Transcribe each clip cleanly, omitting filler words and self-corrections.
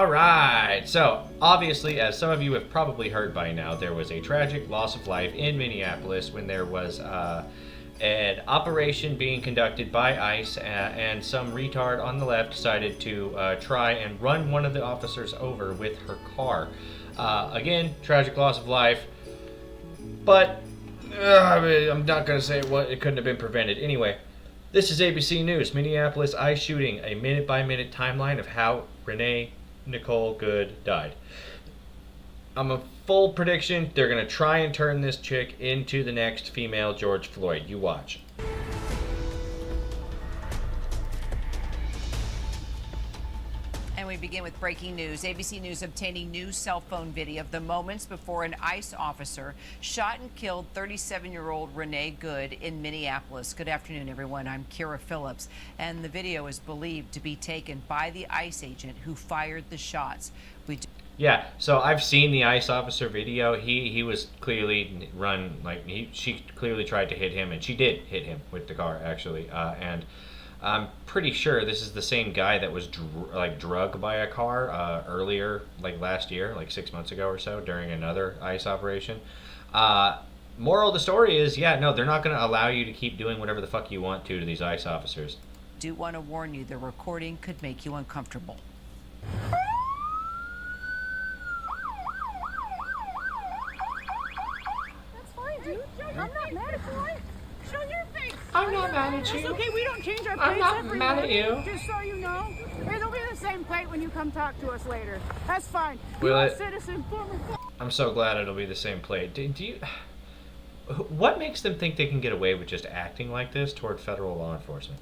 All right. So, obviously, as some of you have probably heard by now, there was a tragic loss of life in Minneapolis when there was an operation being conducted by ICE, and some retard on the left decided to try and run one of the officers over with her car. Again, tragic loss of life, but I'm not going to say it couldn't have been prevented. Anyway, this is ABC News. Minneapolis ICE shooting, a minute-by-minute timeline of how Renee Nicole Good died. I'm a full prediction. They're going to try and turn this chick into the next female George Floyd. You watch. And we begin with breaking news. ABC News obtaining new cell phone video of the moments before an ICE officer shot and killed 37-year-old Renee Good in Minneapolis. Good afternoon, everyone. I'm Kira Phillips, and the video is believed to be taken by the ICE agent who fired the shots. Yeah, so I've seen the ICE officer video. He was clearly she clearly tried to hit him, and she did hit him with the car, actually. And I'm pretty sure this is the same guy that was drugged by a car earlier, last year, 6 months ago or so, during another ICE operation. Moral of the story is, they're not going to allow you to keep doing whatever the fuck you want to these ICE officers. Do want to warn you, the recording could make you uncomfortable. That's fine, dude. I'm not mad at you. Show your face. I'm not mad at you. It's okay, we don't change our plates I'm not every mad at day, you. Just so you know. It'll be the same plate when you come talk to us later. That's fine. Will You're it? a citizen, former. I'm so glad it'll be the same plate. Do you? What makes them think they can get away with just acting like this toward federal law enforcement?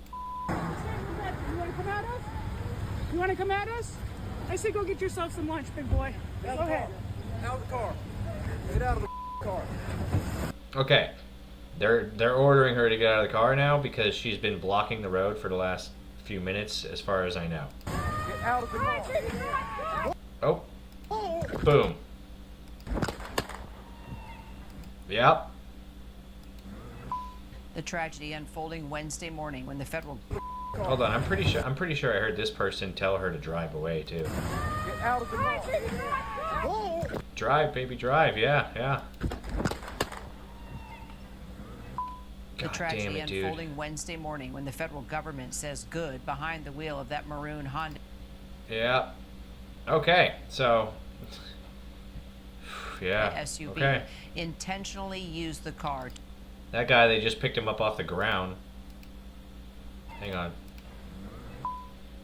You want to come at us? You want to come at us? I say go get yourself some lunch, big boy. Go ahead. Out of the car. Get out of the car. Okay, they're ordering her to get out of the car now because she's been blocking the road for the last few minutes, as far as I know. Get out of the car. Oh, boom. Yep. The tragedy unfolding Wednesday morning when the federal... Hold on, I'm pretty sure I heard this person tell her to drive away too. Get out of the car. Drive, baby, drive. Yeah. The God tragedy damn it, dude. unfolding Wednesday morning when the federal government says good behind the wheel of that maroon Honda. Yeah. Okay, so... yeah. SUV Okay. intentionally used the car. That guy, they just picked him up off the ground. Hang on.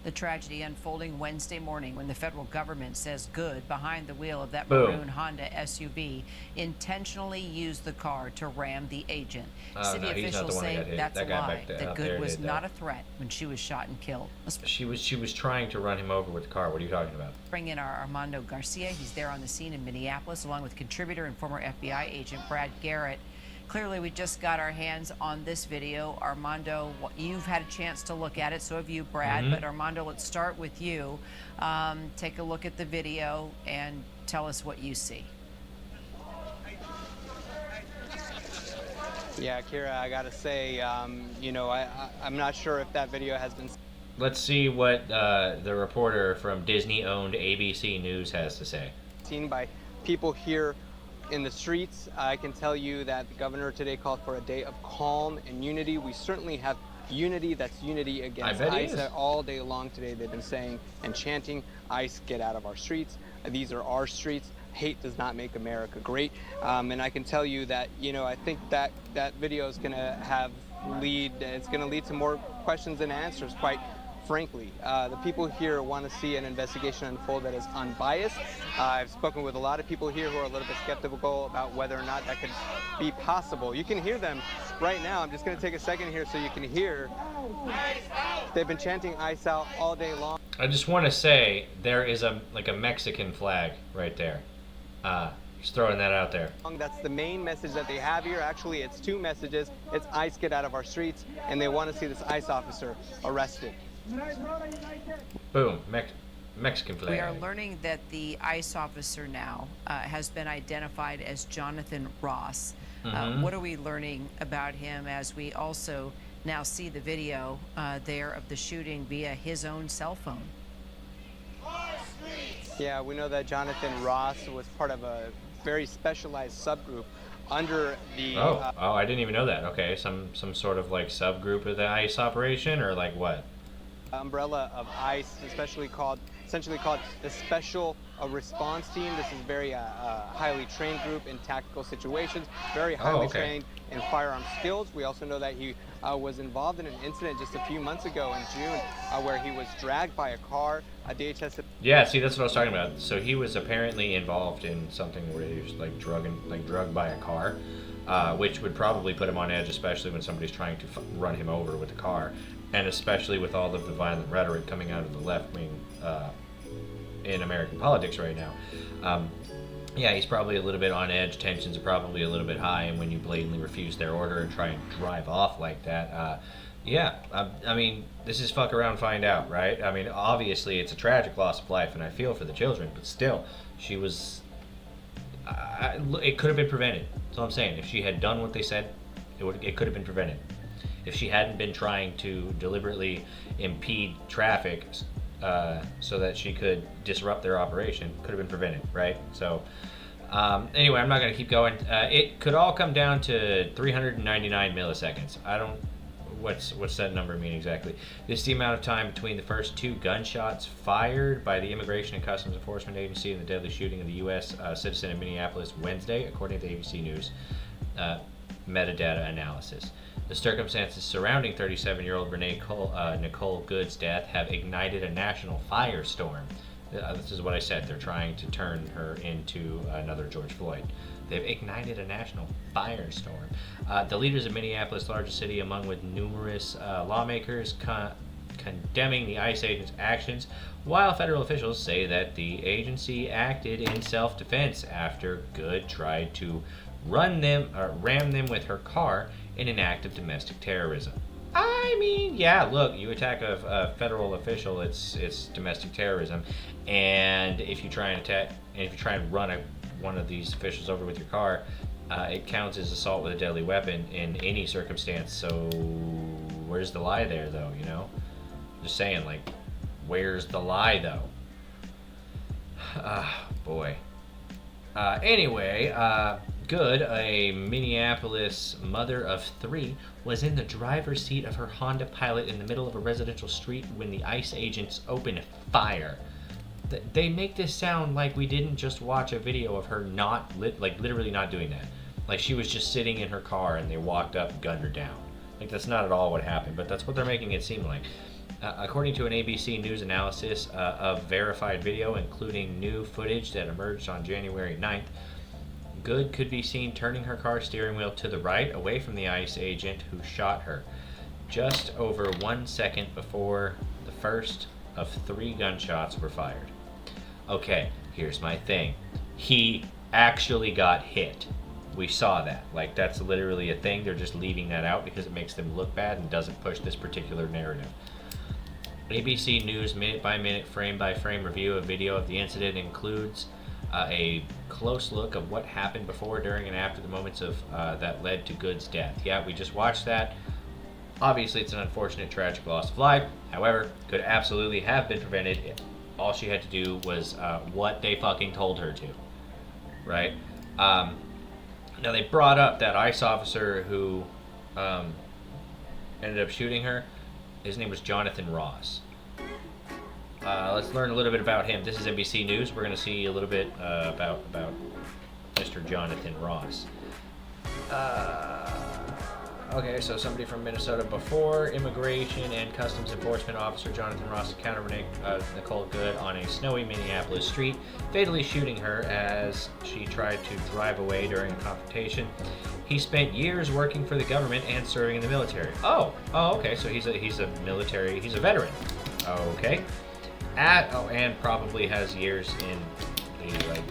The tragedy unfolding Wednesday morning when the federal government says good behind the wheel of that Boom. maroon Honda SUV intentionally used the car to ram the agent. City no, he's not officials the one that say got hit. that's That a guy lie, back there, that up Good there was did not that. a threat when she was shot and killed. Let's She was trying to run him over with the car. What are you talking about? bring in our Armando Garcia. He's there on the scene in Minneapolis, along with contributor and former FBI agent Brad Garrett. Clearly, we just got our hands on this video. Armando, you've had a chance to look at it, so have you, Brad. Mm-hmm. But Armando, let's start with you. Take a look at the video and tell us what you see. Yeah, Kira, I gotta say, I'm not sure if that video has been... Let's see what the reporter from Disney-owned ABC News has to say. seen by people here in the streets. I can tell you that the governor today called for a day of calm and unity. We certainly have unity. That's unity against bet he ICE. is. All day long today they've been saying and chanting, ICE, get out of our streets. These are our streets. Hate does not make America great. And I can tell you that, I think that video is going to it's going to lead to more questions and answers, quite frankly. The people here want to see an investigation unfold that is unbiased. I've spoken with a lot of people here who are a little bit skeptical about whether or not that could be possible. You can hear them right now. I'm just going to take a second here so you can hear. They've been chanting ICE out all day long. I just want to say there is a Mexican flag right there. Just throwing that out there. That's the main message that they have here. Actually, it's two messages. It's ICE, get out of our streets, and they want to see this ICE officer arrested. Boom. Mexican flag. We are learning that the ICE officer now has been identified as Jonathan Ross. What are we learning about him as we also now see the video there of the shooting via his own cell phone? Our streets! Yeah, we know that Jonathan Ross was part of a very specialized subgroup under the Oh, I didn't even know that. Okay, some sort of like subgroup of the ICE operation, or like what? umbrella of ICE, essentially called the Special Response Team. This is very highly trained group in tactical situations, very highly okay. trained in firearm skills. We also know that he was involved in an incident just a few months ago in June where he was dragged by a car. DHS. Yeah, see, that's what I was talking about. So he was apparently involved in something where he was like drugged by a car, which would probably put him on edge, especially when somebody's trying to run him over with a car, and especially with all of the violent rhetoric coming out of the left wing in American politics right now. Yeah, he's probably a little bit on edge. Tensions are probably a little bit high, and when you blatantly refuse their order and try and drive off like that, I mean, this is fuck around, find out, right? I mean, obviously, it's a tragic loss of life, and I feel for the children, but still, she was. It could have been prevented. That's all I'm saying. If she had done what they said, it could have been prevented. If she hadn't been trying to deliberately impede traffic so that she could disrupt their operation, could have been prevented, right? So, anyway, I'm not going to keep going. It could all come down to 399 milliseconds. What's that number mean exactly? This is the amount of time between the first two gunshots fired by the Immigration and Customs Enforcement Agency in the deadly shooting of the U.S. Citizen in Minneapolis Wednesday, according to ABC News metadata analysis. The circumstances surrounding 37-year-old Nicole Good's death have ignited a national firestorm. This is what I said. They're trying to turn her into another George Floyd. They've ignited a national firestorm. The leaders of Minneapolis, largest city, among with numerous lawmakers, condemning the ICE agents' actions, while federal officials say that the agency acted in self-defense after Good tried to ram them with her car in an act of domestic terrorism. I mean, yeah, look, you attack a federal official, it's domestic terrorism, and if you try and run one of these officials over with your car, it counts as assault with a deadly weapon in any circumstance. So where's the lie there, though? You know, just saying, like, where's the lie, though? Boy. Anyway, Good, a Minneapolis mother of 3, was in the driver's seat of her Honda Pilot in the middle of a residential street when the ICE agents opened fire. They make this sound like we didn't just watch a video of her literally not doing that. Like she was just sitting in her car and they walked up and gunned her down. Like that's not at all what happened, but that's what they're making it seem like. According to an ABC News analysis of verified video, including new footage that emerged on January 9th, Good could be seen turning her car steering wheel to the right, away from the ICE agent who shot her, just over 1 second before the first of 3 gunshots were fired. Okay, here's my thing. He actually got hit. We saw that. Like, that's literally a thing. They're just leaving that out because it makes them look bad and doesn't push this particular narrative. ABC News minute-by-minute, frame-by-frame review of video of the incident includes a close look of what happened before, during, and after the moments of that led to Good's death. Yeah, we just watched that. Obviously, it's an unfortunate, tragic loss of life. However, could absolutely have been prevented. All she had to do was what they fucking told her to. Right? Now, they brought up that ICE officer who ended up shooting her. His name was Jonathan Ross. Let's learn a little bit about him. This is NBC News. We're going to see a little bit about Mr. Jonathan Ross. Okay, so somebody from Minnesota before Immigration and Customs Enforcement Officer Jonathan Ross encountered Nicole Good on a snowy Minneapolis street, fatally shooting her as she tried to drive away during a confrontation. He spent years working for the government and serving in the military. Oh, okay, so he's a veteran. Okay. And probably has years in the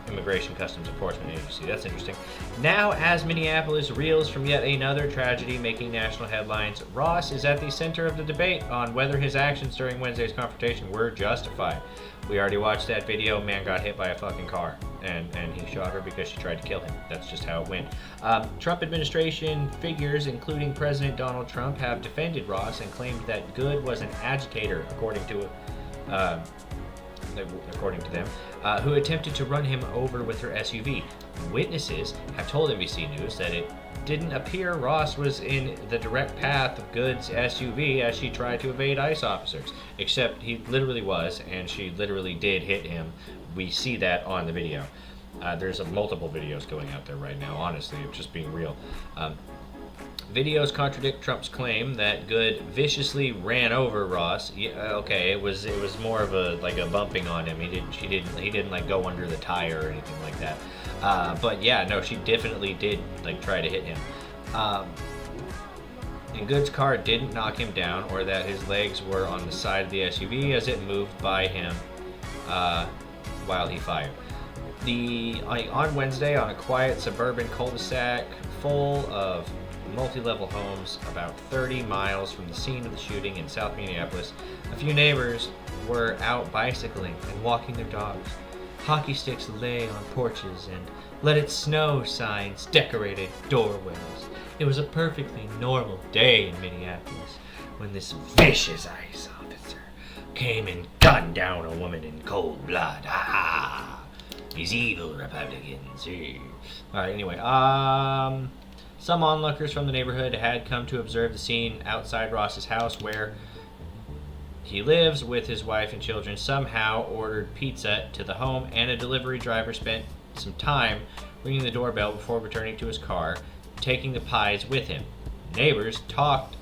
Immigration Customs Enforcement Agency. That's interesting. Now, as Minneapolis reels from yet another tragedy making national headlines, Ross is at the center of the debate on whether his actions during Wednesday's confrontation were justified. We already watched that video. Man got hit by a fucking car, and he shot her because she tried to kill him. That's just how it went. Trump administration figures, including President Donald Trump, have defended Ross and claimed that Good was an agitator, according to according to them, who attempted to run him over with her SUV. Witnesses have told NBC News that it didn't appear Ross was in the direct path of Good's SUV as she tried to evade ICE officers, except he literally was, and she literally did hit him. We see that on the video. There's multiple videos going out there right now, honestly, of just being real. Videos contradict Trump's claim that Good viciously ran over Ross. Yeah, okay, it was more of a bumping on him. He didn't like go under the tire or anything like that. But yeah, no, she definitely did like try to hit him. And Good's car didn't knock him down, or that his legs were on the side of the SUV as it moved by him while he fired. On Wednesday, on a quiet suburban cul-de-sac full of multi-level homes about 30 miles from the scene of the shooting in South Minneapolis, a few neighbors were out bicycling and walking their dogs. Hockey sticks lay on porches and "Let It Snow" signs decorated doorways. It was a perfectly normal day in Minneapolis when this vicious ICE officer came and gunned down a woman in cold blood. Ah, these evil Republicans. Alright, anyway, some onlookers from the neighborhood had come to observe the scene outside Ross's house where he lives with his wife and children. Somehow ordered pizza to the home, and a delivery driver spent some time ringing the doorbell before returning to his car, taking the pies with him. Neighbors talked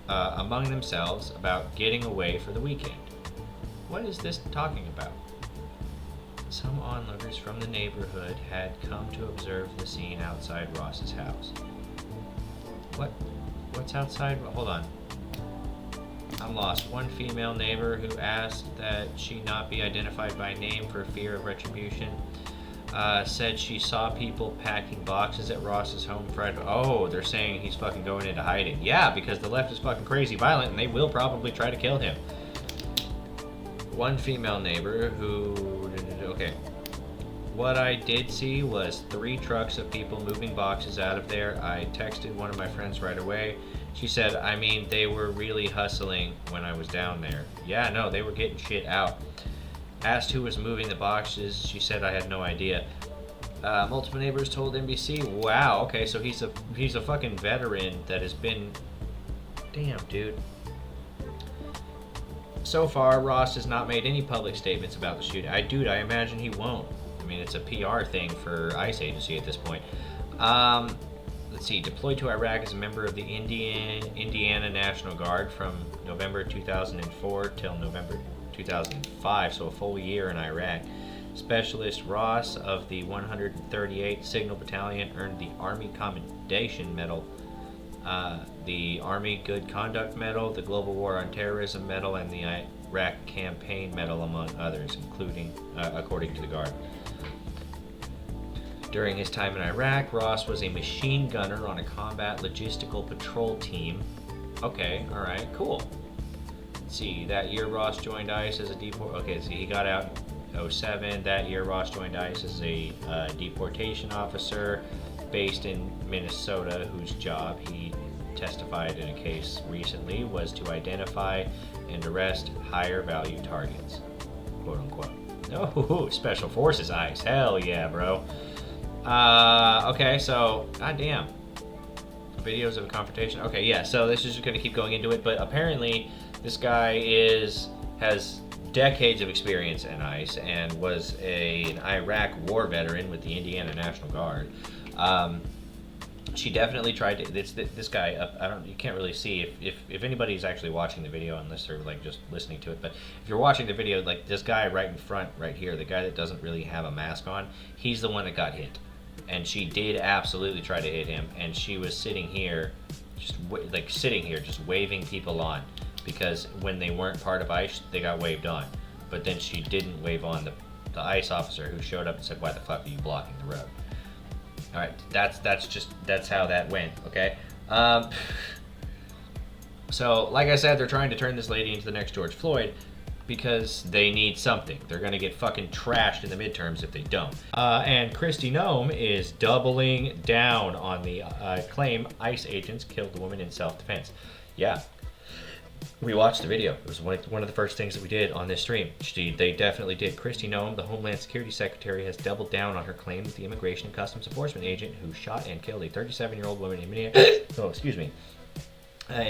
among themselves about getting away for the weekend. What is this talking about? Some onlookers from the neighborhood had come to observe the scene outside Ross's house. What's outside? Hold on. I'm lost. One female neighbor who asked that she not be identified by name for fear of retribution said she saw people packing boxes at Ross's home Friday. Oh, they're saying he's fucking going into hiding. Yeah, because the left is fucking crazy violent and they will probably try to kill him. One female neighbor who... Okay. What I did see was 3 trucks of people moving boxes out of there. I texted one of my friends right away. She said, I mean, they were really hustling when I was down there. Yeah, no, they were getting shit out. Asked who was moving the boxes. She said I had no idea. Multiple neighbors told NBC, wow, okay, so he's a fucking veteran that has been... Damn, dude. So far, Ross has not made any public statements about the shooting. I imagine he won't. I mean, it's a PR thing for ICE agency at this point. Let's see, deployed to Iraq as a member of the Indiana National Guard from November 2004 till November 2005, so a full year in Iraq. Specialist Ross of the 138th Signal Battalion earned the Army Commendation Medal, the Army Good Conduct Medal, the Global War on Terrorism Medal, and the Iraq Campaign Medal, among others, including, according to the Guard. During his time in Iraq, Ross was a machine gunner on a combat logistical patrol team. Okay, alright, cool. Let's see, that year Ross joined ICE as a Okay, so he got out in 07. That year Ross joined ICE as a deportation officer based in Minnesota, whose job, he testified in a case recently, was to identify and arrest higher value targets, quote unquote. Oh, Special Forces ICE, hell yeah, bro. Okay, so, goddamn. Videos of a confrontation. Okay, yeah, so this is just going to keep going into it, but apparently this guy has decades of experience in ICE and was an Iraq war veteran with the Indiana National Guard. She definitely tried to, this guy, you can't really see if anybody's actually watching the video unless they're like just listening to it, but if you're watching the video, like this guy right in front, right here, the guy that doesn't really have a mask on, he's the one that got hit. And she did absolutely try to hit him, and she was sitting here, just waving people on, because when they weren't part of ICE, they got waved on. But then she didn't wave on the ICE officer who showed up and said, "Why the fuck are you blocking the road?" All right, that's how that went. Okay. So, like I said, they're trying to turn this lady into the next George Floyd, because they need something. They're gonna get fucking trashed in the midterms if they don't. And Kristi Noem is doubling down on the claim ICE agents killed the woman in self-defense. Yeah. We watched the video. It was one of the first things that we did on this stream. They definitely did. Kristi Noem, the Homeland Security Secretary, has doubled down on her claim that the Immigration and Customs Enforcement agent who shot and killed a 37-year-old woman in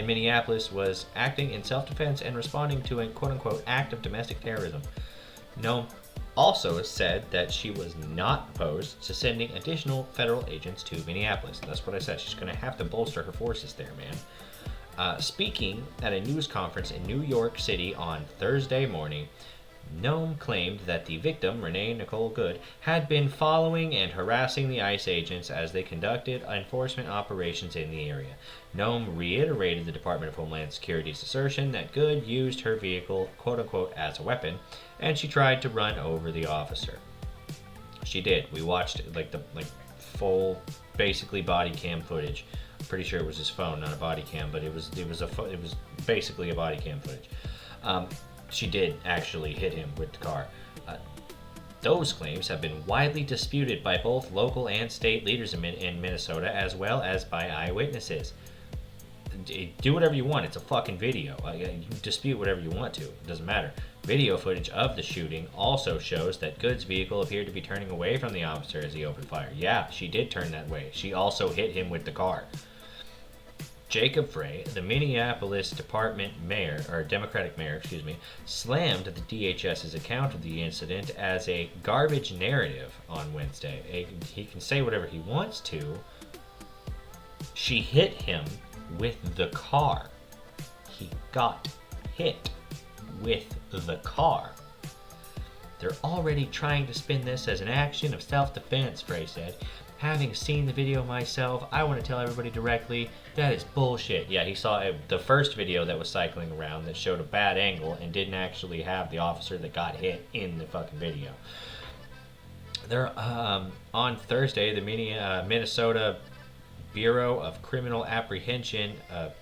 Minneapolis was acting in self-defense and responding to a quote-unquote act of domestic terrorism. Noem also has said that she was not opposed to sending additional federal agents to Minneapolis. That's what I said. She's going to have to bolster her forces there, man. Speaking at a news conference in New York City on Thursday morning, Noem claimed that the victim, Renee Nicole Good, had been following and harassing the ICE agents as they conducted enforcement operations in the area. Noem reiterated the Department of Homeland Security's assertion that Good used her vehicle, quote-unquote, as a weapon, and she tried to run over the officer. She did. We watched full, basically body cam footage. I'm pretty sure it was his phone, not a body cam, but it was basically a body cam footage. She did actually hit him with the car. Those claims have been widely disputed by both local and state leaders in Minnesota, as well as by eyewitnesses. Do whatever you want. It's a fucking video. You can dispute whatever you want to. It doesn't matter. Video footage of the shooting also shows that Good's vehicle appeared to be turning away from the officer as he opened fire. Yeah, she did turn that way. She also hit him with the car. Jacob Frey, the Minneapolis Democratic mayor, slammed the DHS's account of the incident as a garbage narrative on Wednesday. He can say whatever he wants to. She hit him with the car. He got hit with the car. They're already trying to spin this as an action of self-defense, Frey said. Having seen the video myself, I want to tell everybody directly, that is bullshit. Yeah, he saw the first video that was cycling around that showed a bad angle and didn't actually have the officer that got hit in the fucking video. On Thursday, the Minnesota Bureau of Criminal Apprehension,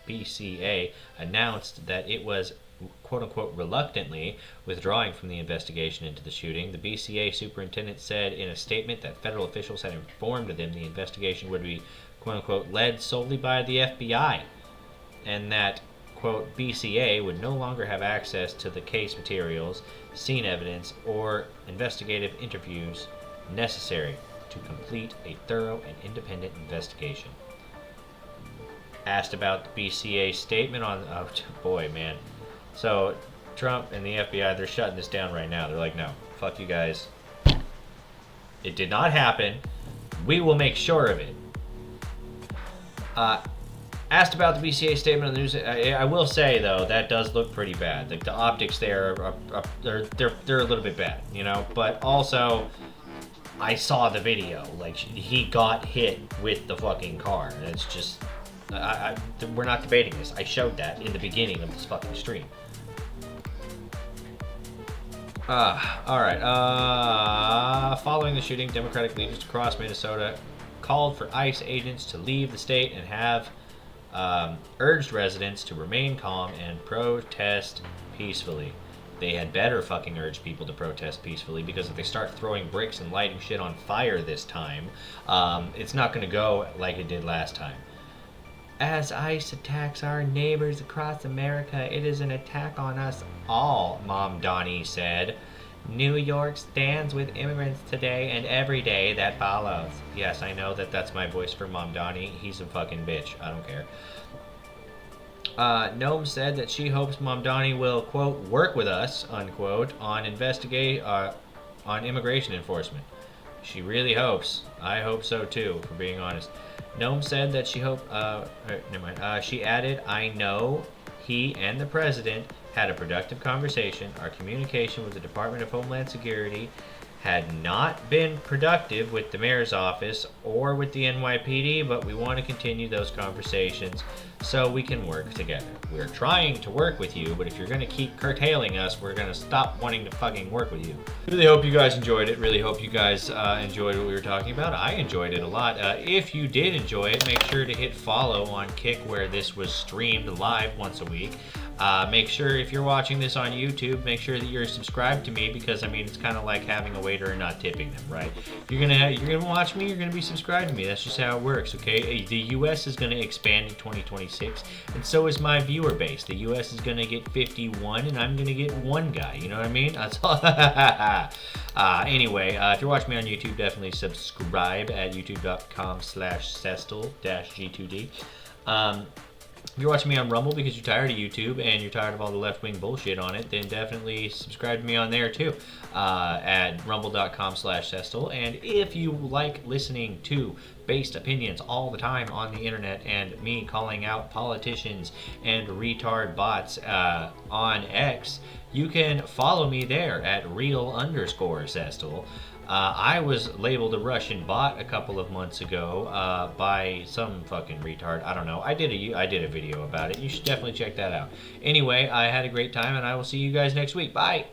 BCA, announced that it was quote-unquote reluctantly withdrawing from the investigation into the shooting. The BCA superintendent said in a statement that federal officials had informed them the investigation would be quote-unquote led solely by the FBI, and that quote BCA would no longer have access to the case materials, scene evidence, or investigative interviews necessary to complete a thorough and independent investigation. Asked about the BCA statement on So Trump and the FBI, they're shutting this down right now. They're like, no, fuck you guys. It did not happen. We will make sure of it. Asked about the BCA statement on the news. I will say though, that does look pretty bad. Like the optics there they're a little bit bad, you know. But also, I saw the video. Like he got hit with the fucking car, and it's just, we're not debating this. I showed that in the beginning of this fucking stream. Alright. Following the shooting, Democratic leaders across Minnesota called for ICE agents to leave the state and have urged residents to remain calm and protest peacefully. They had better fucking urge people to protest peacefully, because if they start throwing bricks and lighting shit on fire this time, it's not going to go like it did last time. As ICE attacks our neighbors across America, it is an attack on us all, Mom Donnie said. New York stands with immigrants today and every day that follows. Yes, I know that's my voice for Mom Donnie. He's a fucking bitch. I don't care. Noem said that she hopes Mom Donnie will, quote, work with us, unquote, on immigration enforcement. She really hopes. I hope so too, for being honest. Noem said that she hoped, she added, I know he and the president had a productive conversation. Our communication with the Department of Homeland Security had not been productive with the mayor's office or with the NYPD, but we want to continue those conversations so we can work together. We're trying to work with you, but if you're going to keep curtailing us, we're going to stop wanting to fucking work with you. Really hope you guys enjoyed it. Really hope you guys enjoyed what we were talking about. I enjoyed it a lot. If you did enjoy it, make sure to hit follow on Kick, where this was streamed live once a week. Make sure if you're watching this on YouTube, make sure that you're subscribed to me, because I mean it's kind of like having a waiter and not tipping them, right? You're gonna watch me, you're gonna be subscribed to me. That's just how it works, okay? The U.S. is gonna expand in 2026, and so is my viewer base. The U.S. is gonna get 51, and I'm gonna get one guy. You know what I mean? That's all. Anyway, if you're watching me on YouTube, definitely subscribe at youtube.com/Cestal-G2D. If you're watching me on Rumble because you're tired of YouTube and you're tired of all the left-wing bullshit on it, then definitely subscribe to me on there too, at rumble.com/Cestal. And if you like listening to based opinions all the time on the internet and me calling out politicians and retard bots on X, you can follow me there at real_Cestal. I was labeled a Russian bot a couple of months ago by some fucking retard. I don't know. I did a video about it. You should definitely check that out. Anyway, I had a great time, and I will see you guys next week. Bye.